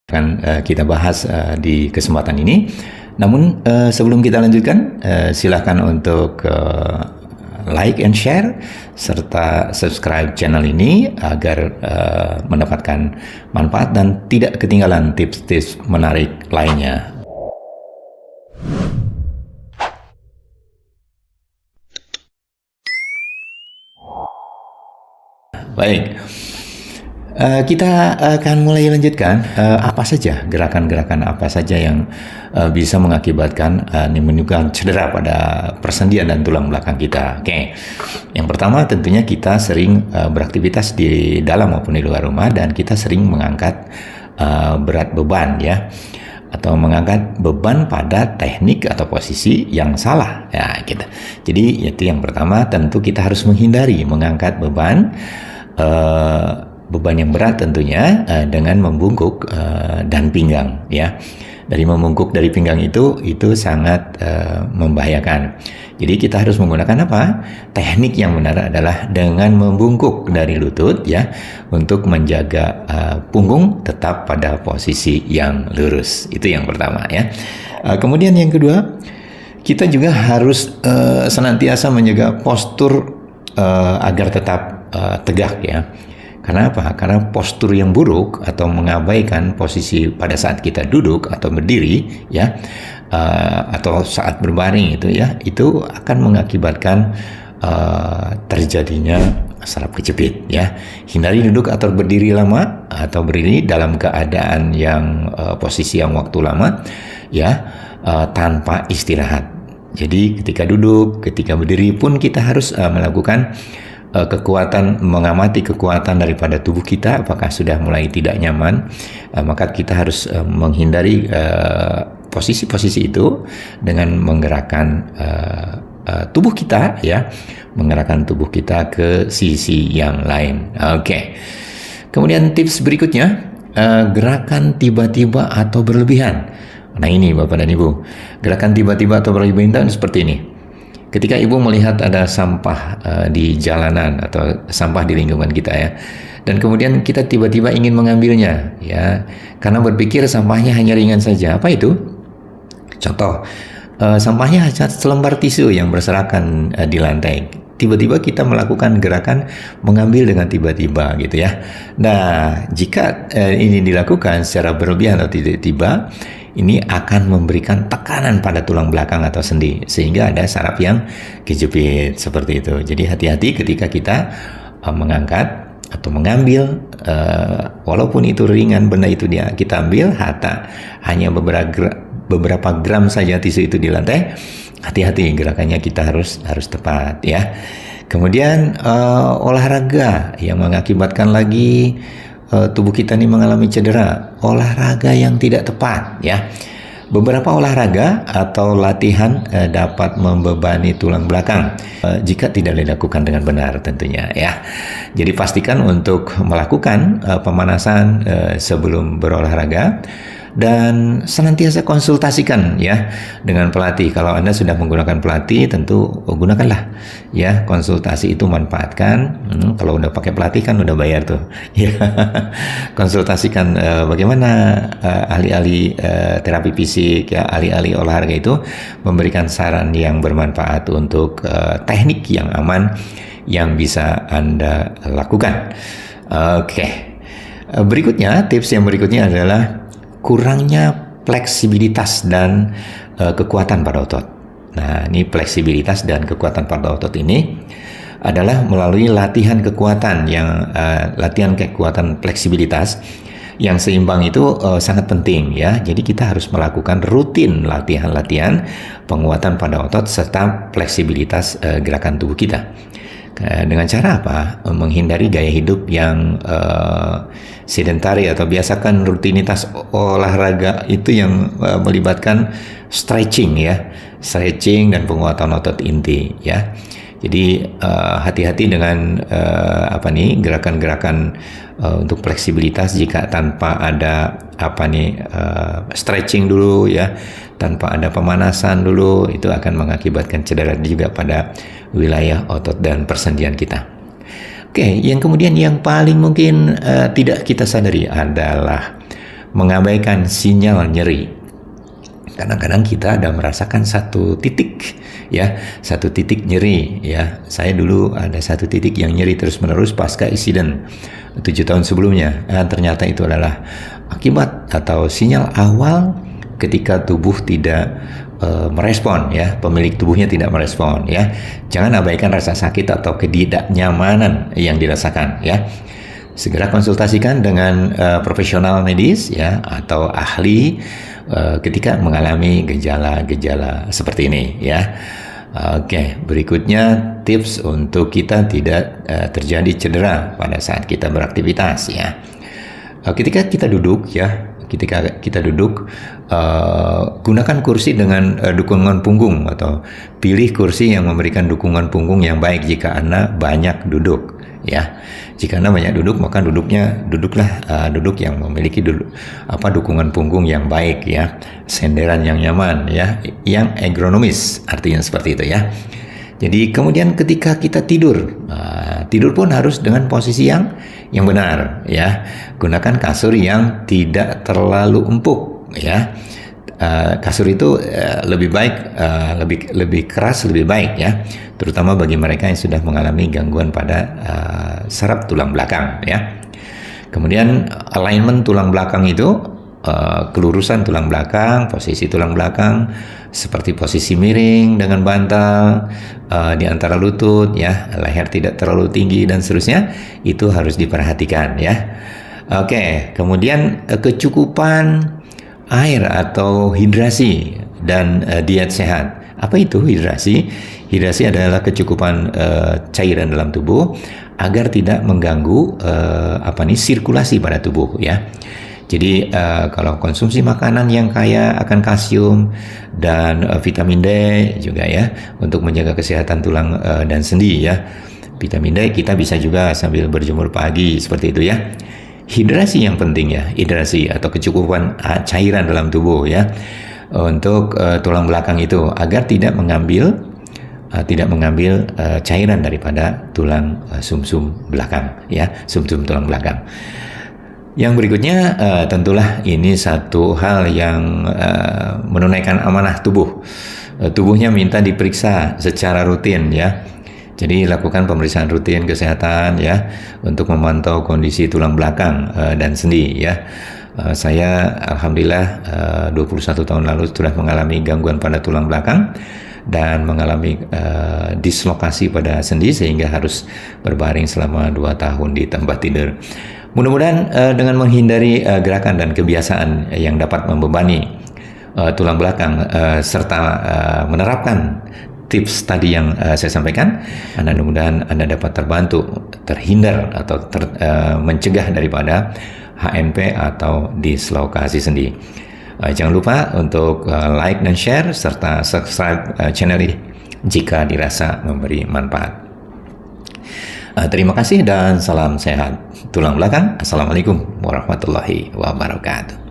akan kita bahas di kesempatan ini. Namun sebelum kita lanjutkan, silakan untuk like and share serta subscribe channel ini agar mendapatkan manfaat dan tidak ketinggalan tips-tips menarik lainnya. Baik. Kita akan mulai lanjutkan apa saja gerakan-gerakan apa saja yang bisa mengakibatkan menimbulkan cedera pada persendian dan tulang belakang kita. Oke. Yang pertama tentunya kita sering beraktivitas di dalam maupun di luar rumah dan kita sering mengangkat berat beban ya, atau mengangkat beban pada teknik atau posisi yang salah ya gitu. Jadi itu yang pertama, tentu kita harus menghindari mengangkat beban yang berat tentunya dengan membungkuk dan pinggang ya. Dari membungkuk dari pinggang itu sangat membahayakan. Jadi kita harus menggunakan apa? Teknik yang benar adalah dengan membungkuk dari lutut ya, untuk menjaga punggung tetap pada posisi yang lurus. Itu yang pertama ya. Kemudian yang kedua, kita juga harus senantiasa menjaga postur agar tetap tegak ya. Karena apa? Karena postur yang buruk atau mengabaikan posisi pada saat kita duduk atau berdiri ya, atau saat berbaring itu ya, itu akan mengakibatkan terjadinya saraf kejepit ya. Hindari duduk atau berdiri lama atau berdiri dalam keadaan yang posisi yang waktu lama ya, tanpa istirahat. Jadi ketika duduk, ketika berdiri pun kita harus melakukan kekuatan, mengamati kekuatan daripada tubuh kita apakah sudah mulai tidak nyaman, maka kita harus menghindari posisi-posisi itu dengan menggerakkan tubuh kita ya, menggerakkan tubuh kita ke sisi yang lain. Oke. Kemudian tips berikutnya, gerakan tiba-tiba atau berlebihan. Nah ini Bapak dan Ibu, gerakan tiba-tiba atau berlebihan seperti ini. Ketika ibu melihat ada sampah di jalanan atau sampah di lingkungan kita ya, dan kemudian kita tiba-tiba ingin mengambilnya ya, karena berpikir sampahnya hanya ringan saja. Apa itu? Contoh, sampahnya hanya selembar tisu yang berserakan di lantai. Tiba-tiba kita melakukan gerakan mengambil dengan tiba-tiba gitu ya. Nah, jika ini dilakukan secara berlebihan atau tiba-tiba, ini akan memberikan tekanan pada tulang belakang atau sendi sehingga ada saraf yang kejepit seperti itu. Jadi hati-hati ketika kita mengangkat atau mengambil, walaupun itu ringan benda itu kita ambil, hanya beberapa gram saja tisu itu di lantai. Hati-hati gerakannya, kita harus tepat ya. Kemudian olahraga yang mengakibatkan lagi tubuh kita ini mengalami cedera, olahraga yang tidak tepat ya. Beberapa olahraga atau latihan dapat membebani tulang belakang jika tidak dilakukan dengan benar tentunya ya. Jadi pastikan untuk melakukan pemanasan sebelum berolahraga dan senantiasa konsultasikan ya dengan pelatih. Kalau Anda sudah menggunakan pelatih, tentu gunakanlah ya, konsultasi itu manfaatkan. Kalau udah pakai pelatih kan udah bayar tuh ya. Konsultasikan bagaimana ahli-ahli terapi fisik ya, ahli-ahli olahraga itu memberikan saran yang bermanfaat untuk teknik yang aman yang bisa Anda lakukan. Oke. Berikutnya, tips yang berikutnya adalah kurangnya fleksibilitas dan kekuatan pada otot. Nah, ini fleksibilitas dan kekuatan pada otot ini adalah melalui latihan kekuatan latihan kekuatan fleksibilitas yang seimbang itu sangat penting ya. Jadi kita harus melakukan rutin latihan-latihan penguatan pada otot serta fleksibilitas gerakan tubuh kita. Dengan cara apa? Menghindari gaya hidup yang sedentari atau biasakan rutinitas olahraga itu yang melibatkan stretching ya, stretching dan penguatan otot inti ya. Jadi hati-hati dengan gerakan-gerakan untuk fleksibilitas jika tanpa ada stretching dulu ya, tanpa ada pemanasan dulu, itu akan mengakibatkan cedera juga pada wilayah otot dan persendian kita. Oke, yang kemudian yang paling mungkin tidak kita sadari adalah mengabaikan sinyal nyeri. Kadang-kadang kita ada merasakan satu titik nyeri ya. Saya dulu ada satu titik yang nyeri terus-menerus pasca insiden 7 tahun sebelumnya. Ternyata itu adalah akibat atau sinyal awal ketika tubuh tidak merespon ya, pemilik tubuhnya tidak merespon ya. Jangan abaikan rasa sakit atau ketidaknyamanan yang dirasakan ya. Segera konsultasikan dengan profesional medis ya atau ahli ketika mengalami gejala-gejala seperti ini ya. Oke, berikutnya tips untuk kita tidak terjadi cedera pada saat kita beraktivitas ya. Ketika kita duduk ya, gunakan kursi dengan dukungan punggung atau pilih kursi yang memberikan dukungan punggung yang baik jika Anda banyak duduk ya. Jika Anda banyak duduk, maka duduklah duduk yang memiliki dukungan punggung yang baik ya, senderan yang nyaman ya, yang ergonomis, artinya seperti itu ya. Jadi kemudian ketika kita tidur pun harus dengan posisi yang benar ya. Gunakan kasur yang tidak terlalu empuk ya. Kasur itu lebih baik, lebih keras lebih baik ya, terutama bagi mereka yang sudah mengalami gangguan pada saraf tulang belakang ya. Kemudian alignment tulang belakang itu kelurusan tulang belakang, posisi tulang belakang seperti posisi miring dengan bantal di antara lutut ya, leher tidak terlalu tinggi dan seterusnya, itu harus diperhatikan ya. Oke, kemudian kecukupan air atau hidrasi dan diet sehat. Apa itu hidrasi? Hidrasi adalah kecukupan cairan dalam tubuh agar tidak mengganggu sirkulasi pada tubuh ya. Jadi kalau konsumsi makanan yang kaya akan kalsium dan vitamin D juga ya, untuk menjaga kesehatan tulang dan sendi ya. Vitamin D kita bisa juga sambil berjemur pagi seperti itu ya. Hidrasi yang penting ya, hidrasi atau kecukupan cairan dalam tubuh ya, untuk tulang belakang itu agar tidak mengambil cairan daripada tulang sumsum belakang ya, sumsum tulang belakang. Yang berikutnya tentulah ini satu hal yang menunaikan amanah tubuh. Tubuhnya minta diperiksa secara rutin ya. Jadi lakukan pemeriksaan rutin kesehatan ya untuk memantau kondisi tulang belakang dan sendi ya. Saya alhamdulillah 21 tahun lalu sudah mengalami gangguan pada tulang belakang dan mengalami dislokasi pada sendi sehingga harus berbaring selama 2 tahun di tempat tidur. Mudah-mudahan dengan menghindari gerakan dan kebiasaan yang dapat membebani tulang belakang serta menerapkan tips tadi yang saya sampaikan, mudah-mudahan Anda dapat terbantu, terhindar atau mencegah daripada HNP atau dislokasi sendi. Jangan lupa untuk like dan share serta subscribe channel ini jika dirasa memberi manfaat. Terima kasih dan salam sehat tulang belakang. Assalamualaikum warahmatullahi wabarakatuh.